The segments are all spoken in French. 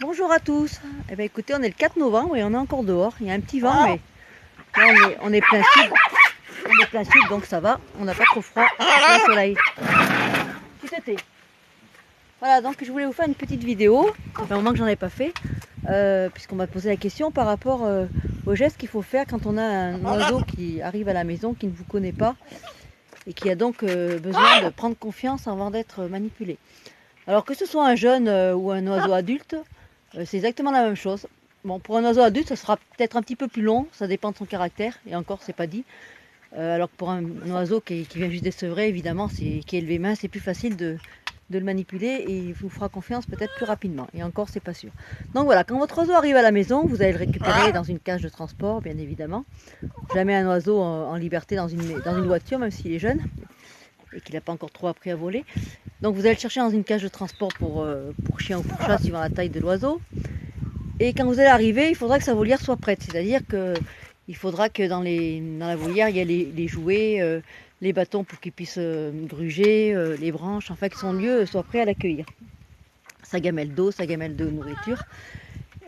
Bonjour à tous. Eh bien, écoutez, on est le 4 novembre et on est encore dehors. Il y a un petit vent, mais là, on est plein sud. On est plein sud, donc ça va. On n'a pas trop froid. Plein soleil. Petit été. Voilà, donc je voulais vous faire une petite vidéo. Ça fait un moment que j'en ai pas fait, puisqu'on m'a posé la question par rapport aux gestes qu'il faut faire quand on a un oiseau qui arrive à la maison, qui ne vous connaît pas et qui a donc besoin de prendre confiance avant d'être manipulé. Alors que ce soit un jeune ou un oiseau adulte, c'est exactement la même chose. Bon, pour un oiseau adulte, ça sera peut-être un petit peu plus long, ça dépend de son caractère, et encore, c'est pas dit. Alors que pour un oiseau qui vient juste d'être sevré, évidemment, qui est élevé main, c'est plus facile de le manipuler et il vous fera confiance peut-être plus rapidement. Et encore, c'est pas sûr. Donc voilà, quand votre oiseau arrive à la maison, vous allez le récupérer dans une cage de transport, bien évidemment. Jamais un oiseau en liberté dans une voiture, même s'il est jeune et qu'il n'a pas encore trop appris à voler. Donc vous allez le chercher dans une cage de transport pour chien ou pour chat, suivant la taille de l'oiseau. Et quand vous allez arriver, il faudra que sa volière soit prête. C'est-à-dire qu'il faudra que dans la volière, il y ait les jouets, les bâtons pour qu'il puisse gruger, les branches, enfin que son lieu soit prêt à l'accueillir. Sa gamelle d'eau, sa gamelle de nourriture.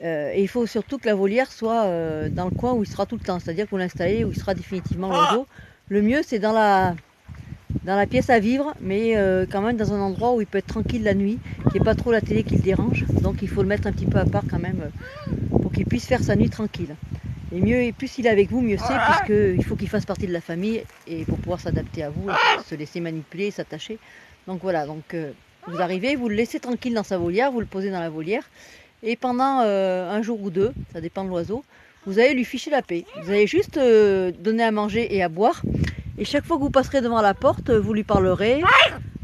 Et il faut surtout que la volière soit dans le coin où il sera tout le temps. C'est-à-dire que vous l'installez où il sera définitivement l'oiseau. Le mieux, c'est dans la pièce à vivre, mais quand même dans un endroit où il peut être tranquille la nuit, qu'il n'y ait pas trop la télé qui le dérange. Donc il faut le mettre un petit peu à part quand même pour qu'il puisse faire sa nuit tranquille. Et plus il est avec vous, mieux c'est, puisqu'il faut qu'il fasse partie de la famille et pour pouvoir s'adapter à vous, se laisser manipuler, s'attacher. Donc voilà, vous arrivez, vous le laissez tranquille dans sa volière, vous le posez dans la volière, et pendant un jour ou deux, ça dépend de l'oiseau, vous allez lui ficher la paix. Vous allez juste donner à manger et à boire. Et chaque fois que vous passerez devant la porte, vous lui parlerez,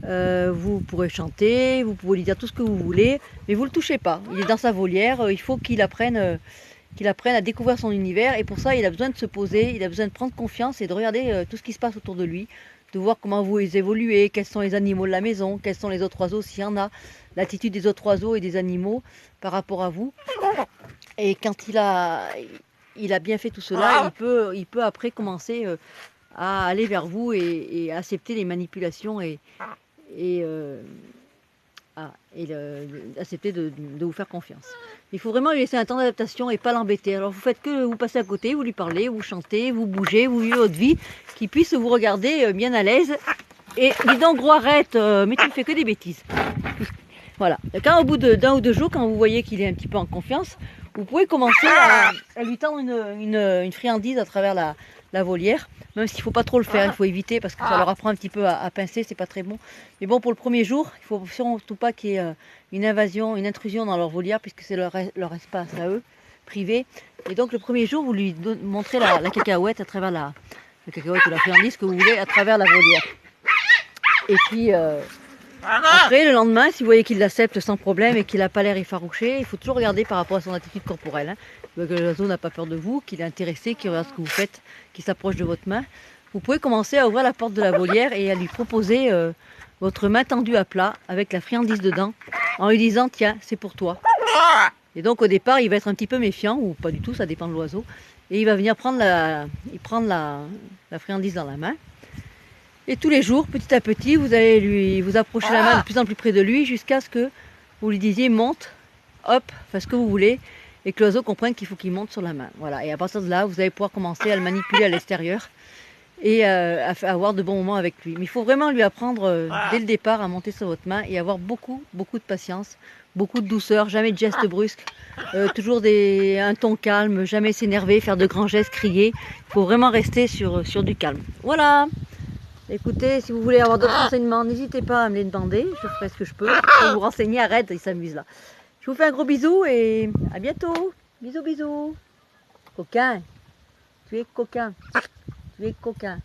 vous pourrez chanter, vous pouvez lui dire tout ce que vous voulez, mais vous ne le touchez pas. Il est dans sa volière, il faut qu'il apprenne à découvrir son univers, et pour ça il a besoin de se poser, il a besoin de prendre confiance et de regarder tout ce qui se passe autour de lui, de voir comment vous évoluez, quels sont les animaux de la maison, quels sont les autres oiseaux s'il y en a, l'attitude des autres oiseaux et des animaux par rapport à vous. Et quand il a bien fait tout cela, il peut après commencer à aller vers vous et à accepter les manipulations et accepter de vous faire confiance. Il faut vraiment lui laisser un temps d'adaptation et pas l'embêter. Alors vous faites que vous passez à côté, vous lui parlez, vous chantez, vous bougez, vous vivez votre vie, qu'il puisse vous regarder bien à l'aise. Et dis donc gros, arrête, mais tu ne fais que des bêtises. Voilà. Quand au bout d'un ou deux jours, quand vous voyez qu'il est un petit peu en confiance, vous pouvez commencer à lui tendre une friandise à travers la volière, même s'il ne faut pas trop le faire, il faut éviter parce que ça leur apprend un petit peu à pincer, c'est pas très bon. Mais bon, pour le premier jour, il ne faut surtout pas qu'il y ait une intrusion dans leur volière, puisque c'est leur espace à eux, privé. Et donc le premier jour, vous lui montrez la cacahuète à travers la cacahuète ou la friandise que vous voulez à travers la volière. Et puis après, le lendemain, si vous voyez qu'il l'accepte sans problème et qu'il n'a pas l'air effarouché, il faut toujours regarder par rapport à son attitude corporelle. Que l'oiseau n'a pas peur de vous, qu'il est intéressé, qu'il regarde ce que vous faites, qu'il s'approche de votre main. Vous pouvez commencer à ouvrir la porte de la volière et à lui proposer votre main tendue à plat avec la friandise dedans, en lui disant « Tiens, c'est pour toi ». Et donc au départ, il va être un petit peu méfiant, ou pas du tout, ça dépend de l'oiseau. Et il va venir prendre la friandise dans la main. Et tous les jours, petit à petit, vous allez vous approcher la main de plus en plus près de lui jusqu'à ce que vous lui disiez monte, hop, fais ce que vous voulez, et que l'oiseau comprenne qu'il faut qu'il monte sur la main. Voilà. Et à partir de là, vous allez pouvoir commencer à le manipuler à l'extérieur et à avoir de bons moments avec lui. Mais il faut vraiment lui apprendre dès le départ à monter sur votre main et avoir beaucoup, beaucoup de patience, beaucoup de douceur, jamais de gestes brusques, toujours un ton calme, jamais s'énerver, faire de grands gestes, crier. Il faut vraiment rester sur du calme. Voilà. Écoutez, si vous voulez avoir d'autres renseignements, n'hésitez pas à me les demander, je ferai ce que je peux pour vous renseigner. Arrête, il s'amuse là. Je vous fais un gros bisou et à bientôt. Bisous, bisous. Coquin, tu es coquin, tu es coquin.